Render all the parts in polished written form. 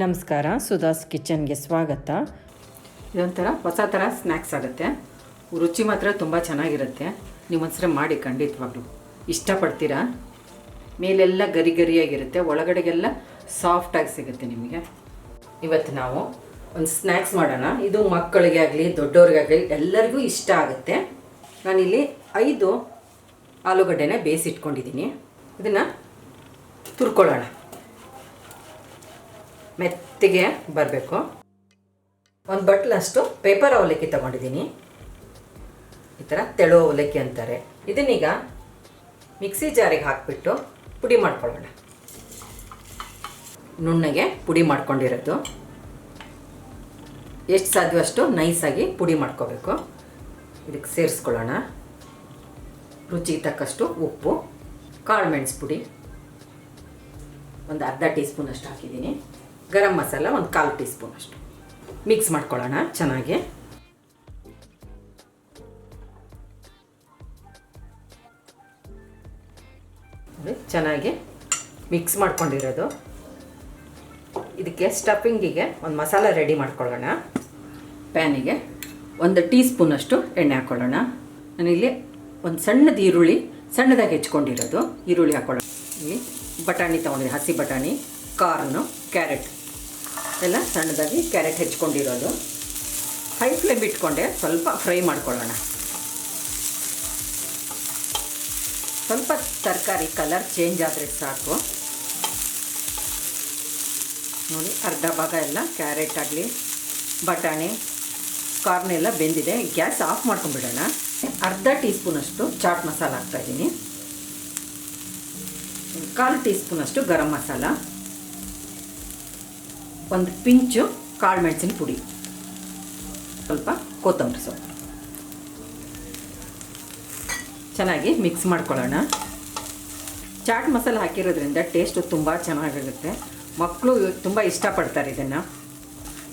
ನಮಸ್ಕಾರ, ಸುಧಾಸ್ ಕಿಚನ್ಗೆ ಸ್ವಾಗತ. ಇದೊಂಥರ ಹೊಸ ಥರ ಸ್ನ್ಯಾಕ್ಸ್ ಆಗುತ್ತೆ. ರುಚಿ ಮಾತ್ರ ತುಂಬ ಚೆನ್ನಾಗಿರುತ್ತೆ. ನೀವು ಒಂದ್ಸಲ ಮಾಡಿ, ಖಂಡಿತವಾಗ್ಲೂ ಇಷ್ಟಪಡ್ತೀರಾ. ಮೇಲೆಲ್ಲ ಗರಿ ಗರಿಯಾಗಿರುತ್ತೆ, ಒಳಗಡೆಗೆಲ್ಲ ಸಾಫ್ಟಾಗಿ ಸಿಗುತ್ತೆ ನಿಮಗೆ. ಇವತ್ತು ನಾವು ಒಂದು ಸ್ನ್ಯಾಕ್ಸ್ ಮಾಡೋಣ. ಇದು ಮಕ್ಕಳಿಗೆ ಆಗಲಿ ದೊಡ್ಡವ್ರಿಗಾಗಲಿ ಎಲ್ಲರಿಗೂ ಇಷ್ಟ ಆಗುತ್ತೆ. ನಾನಿಲ್ಲಿ 5 ಆಲೂಗಡ್ಡೆನ ಬೇಯಿಸಿಟ್ಕೊಂಡಿದ್ದೀನಿ. ಇದನ್ನು ತುರ್ಕೊಳ್ಳೋಣ. ಮೆತ್ತಗೆ ಬರಬೇಕು. ಒಂದು ಬಟ್ಲಷ್ಟು ಪೇಪರ್ ಅವಲಕ್ಕಿ ತೊಗೊಂಡಿದ್ದೀನಿ. ಈ ಥರ ತೆಳು ಅವಲಕ್ಕಿ ಅಂತಾರೆ. ಇದನ್ನೀಗ ಮಿಕ್ಸಿ ಜಾರಿಗೆ ಹಾಕಿಬಿಟ್ಟು ಪುಡಿ ಮಾಡ್ಕೊಳ್ಳೋಣ. ನುಣ್ಣಗೆ ಪುಡಿ ಮಾಡ್ಕೊಂಡಿರೋದು. ಎಷ್ಟು ಸಾಧ್ಯವಷ್ಟು ನೈಸಾಗಿ ಪುಡಿ ಮಾಡ್ಕೋಬೇಕು. ಇದಕ್ಕೆ ಸೇರಿಸ್ಕೊಳ್ಳೋಣ. ರುಚಿಗೆ ತಕ್ಕಷ್ಟು ಉಪ್ಪು, ಕಾಳು ಮೆಣಸು ಪುಡಿ ಒಂದು ಅರ್ಧ ಟೀ ಸ್ಪೂನಷ್ಟು ಹಾಕಿದ್ದೀನಿ. ಗರಂ ಮಸಾಲ ಒಂದು 1/4 ಟೀ ಸ್ಪೂನಷ್ಟು. ಮಿಕ್ಸ್ ಮಾಡ್ಕೊಳ್ಳೋಣ ಚೆನ್ನಾಗಿ. ಚೆನ್ನಾಗಿ ಮಿಕ್ಸ್ ಮಾಡ್ಕೊಂಡಿರೋದು. ಇದಕ್ಕೆ ಸ್ಟಫಿಂಗಿಗೆ ಒಂದು ಮಸಾಲ ರೆಡಿ ಮಾಡ್ಕೊಳ್ಳೋಣ. ಪ್ಯಾನಿಗೆ 1 ಟೀ ಸ್ಪೂನಷ್ಟು ಎಣ್ಣೆ ಹಾಕ್ಕೊಳ್ಳೋಣ. ನಾನಿಲ್ಲಿ ಒಂದು ಸಣ್ಣದು ಈರುಳ್ಳಿ ಸಣ್ಣದಾಗಿ ಹೆಚ್ಕೊಂಡಿರೋದು ಈರುಳ್ಳಿ ಹಾಕ್ಕೊಳ್ಳೋಣ. ಇಲ್ಲಿ ಬಟಾಣಿ ತೊಗೊಂಡಿದ್ದೀನಿ, ಹಸಿ ಬಟಾಣಿ, ಕಾರ್ನು, ಕ್ಯಾರೆಟ್ ಎಲ್ಲ ಸಣ್ಣದಾಗಿ ಕ್ಯಾರೆಟ್ ಹೆಚ್ಕೊಂಡಿರೋದು. ಹೈ ಫ್ಲೇಮ್ ಇಟ್ಕೊಂಡೆ ಸ್ವಲ್ಪ ಫ್ರೈ ಮಾಡ್ಕೊಳ್ಳೋಣ. ಸ್ವಲ್ಪ ತರಕಾರಿ ಕಲರ್ ಚೇಂಜ್ ಆದರೆ ಸಾಕು. ನೋಡಿ, ಅರ್ಧ ಭಾಗ ಎಲ್ಲ ಕ್ಯಾರೆಟ್ ಆಗಲಿ ಬಟಾಣಿ ಕಾರ್ನೆಲ್ಲ ಬೆಂದಿದೆ. ಗ್ಯಾಸ್ ಆಫ್ ಮಾಡ್ಕೊಂಡ್ಬಿಡೋಣ. ಅರ್ಧ ಟೀ ಸ್ಪೂನಷ್ಟು ಚಾಟ್ ಮಸಾಲ ಹಾಕ್ತಾಯಿದ್ದೀನಿ. 1/4 ಟೀ ಸ್ಪೂನಷ್ಟು ಗರಂ ಮಸಾಲ, ಒಂದು ಪಿಂಚು ಕಾಳು ಮೆಣಸಿನ ಪುಡಿ, ಸ್ವಲ್ಪ ಕೊತ್ತಂಬರಿ ಸೊಪ್ಪು. ಚೆನ್ನಾಗಿ ಮಿಕ್ಸ್ ಮಾಡ್ಕೊಳ್ಳೋಣ. ಚಾಟ್ ಮಸಾಲ ಹಾಕಿರೋದ್ರಿಂದ ಟೇಸ್ಟು ತುಂಬ ಚೆನ್ನಾಗಿರುತ್ತೆ. ಮಕ್ಕಳು ತುಂಬ ಇಷ್ಟಪಡ್ತಾರೆ ಇದನ್ನು.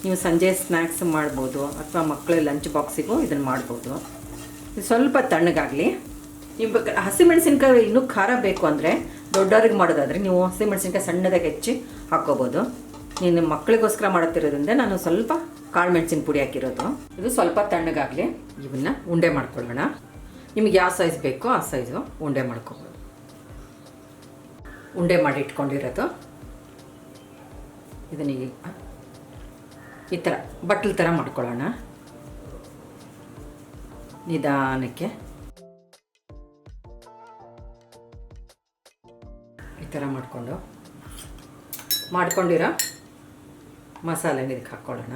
ನೀವು ಸಂಜೆ ಸ್ನ್ಯಾಕ್ಸ್ ಮಾಡ್ಬೋದು ಅಥವಾ ಮಕ್ಕಳ ಲಂಚ್ ಬಾಕ್ಸಿಗೂ ಇದನ್ನು ಮಾಡ್ಬೋದು. ಇದು ಸ್ವಲ್ಪ ತಣ್ಣಗಾಗಲಿ. ನೀವು ಹಸಿಮೆಣಸಿನ್ಕಾಯಿ ಇನ್ನೂ ಖಾರ ಬೇಕು ಅಂದರೆ, ದೊಡ್ಡವ್ರಿಗೆ ಮಾಡೋದಾದರೆ ನೀವು ಹಸಿಮೆಣಸಿನ್ಕಾಯಿ ಸಣ್ಣದಾಗಿ ಹೆಚ್ಚಿ ಹಾಕ್ಕೋಬೋದು. ನೀನು ಮಕ್ಕಳಿಗೋಸ್ಕರ ಮಾಡುತ್ತಿರೋದ್ರಿಂದ ನಾನು ಸ್ವಲ್ಪ ಕಾಳು ಮೆಣಸಿನ ಪುಡಿ ಹಾಕಿರೋದು. ಇದು ಸ್ವಲ್ಪ ತಣ್ಣಗಾಗಲಿ. ಇವನ್ನ ಉಂಡೆ ಮಾಡ್ಕೊಳ್ಳೋಣ. ನಿಮಗೆ ಯಾವ ಸೈಜ್ ಬೇಕೋ ಆ ಸೈಜು ಉಂಡೆ ಮಾಡ್ಕೊಬೋದು. ಉಂಡೆ ಮಾಡಿ ಇಟ್ಕೊಂಡಿರೋದು ಇದನ್ನ ಈ ಥರ ಬಟ್ಲು ಥರ ಮಾಡ್ಕೊಳ್ಳೋಣ. ನಿಧಾನಕ್ಕೆ ಈ ಥರ ಮಾಡ್ಕೊಂಡಿರೋ ಮಸಾಲೆನ ಇದಕ್ಕೆ ಹಾಕ್ಕೊಳ್ಳೋಣ.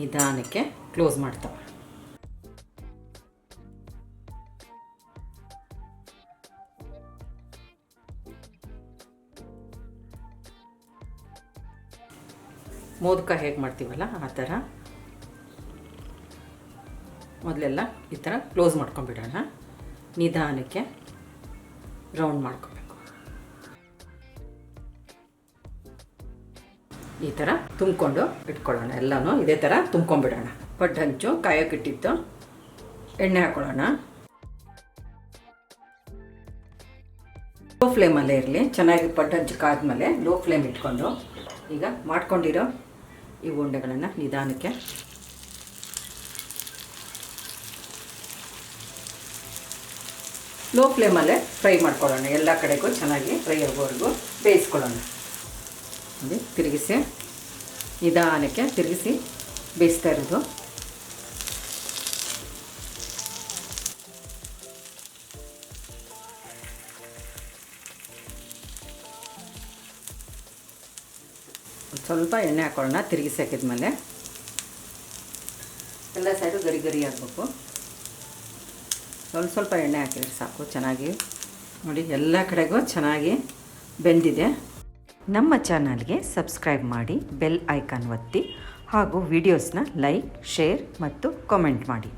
ನಿಧಾನಕ್ಕೆ ಕ್ಲೋಸ್ ಮಾಡ್ತಾವೆ. ಮೋದಕ ಹೇಗೆ ಮಾಡ್ತೀವಲ್ಲ ಆ ಥರ ಮೊದಲೆಲ್ಲ ಈ ಥರ ಕ್ಲೋಸ್ ಮಾಡ್ಕೊಂಡ್ಬಿಡೋಣ. ನಿಧಾನಕ್ಕೆ ರೌಂಡ್ ಮಾಡ್ಕೋಬೇಕು. ಈ ಥರ ತುಂಬಿಕೊಂಡು ಇಟ್ಕೊಳ್ಳೋಣ. ಎಲ್ಲನೂ ಇದೇ ಥರ ತುಂಬ್ಕೊಂಡ್ಬಿಡೋಣ. ಪಡ್ಡು ಹಂಚು ಕಾಯೋಕ್ಕಿಟ್ಟಿತ್ತು ಎಣ್ಣೆ ಹಾಕ್ಕೊಳ್ಳೋಣ. ಲೋ ಫ್ಲೇಮಲ್ಲೇ ಇರಲಿ. ಚೆನ್ನಾಗಿ ಪಡ್ಡು ಹಂಚು ಕಾದ್ಮೇಲೆ ಲೋ ಫ್ಲೇಮ್ ಇಟ್ಕೊಂಡು ಈಗ ಮಾಡ್ಕೊಂಡಿರೋ ಈ ಉಂಡೆಗಳನ್ನು ನಿಧಾನಕ್ಕೆ ಲೋ ಫ್ಲೇಮಲ್ಲೇ ಫ್ರೈ ಮಾಡ್ಕೊಳ್ಳೋಣ. ಎಲ್ಲ ಕಡೆಗೂ ಚೆನ್ನಾಗಿ ಫ್ರೈ ಆಗೋವರೆಗೂ ಬೇಯಿಸ್ಕೊಳ್ಳೋಣ. ಅದೇ ತಿರುಗಿಸಿ ನಿಧಾನಕ್ಕೆ ತಿರುಗಿಸಿ ಬೇಯಿಸ್ತಾ ಇರೋದು. ಸ್ವಲ್ಪ ಎಣ್ಣೆ ಹಾಕೊಳ್ಳೋಣ. ತಿರುಗಿಸಿ ಹಾಕಿದ್ಮೇಲೆ ಎಲ್ಲ ಸೈಡು ಗರಿ ಗರಿ ಆಗಬೇಕು. ಸ್ವಲ್ಪ ಎಣ್ಣೆ ಹಾಕಿದ್ರೆ ಸಾಕು. ಚೆನ್ನಾಗಿ ನೋಡಿ, ಎಲ್ಲ ಕಡೆಗೂ ಚೆನ್ನಾಗಿ ಬೆಂದಿದೆ. ನಮ್ಮ ಚಾನಲ್ಗೆ ಸಬ್ಸ್ಕ್ರೈಬ್ ಮಾಡಿ, ಬೆಲ್ ಐಕಾನ್ ಒತ್ತಿ ಹಾಗೂ ವಿಡಿಯೋಸ್ನ ಲೈಕ್, ಶೇರ್ ಮತ್ತು ಕಾಮೆಂಟ್ ಮಾಡಿ.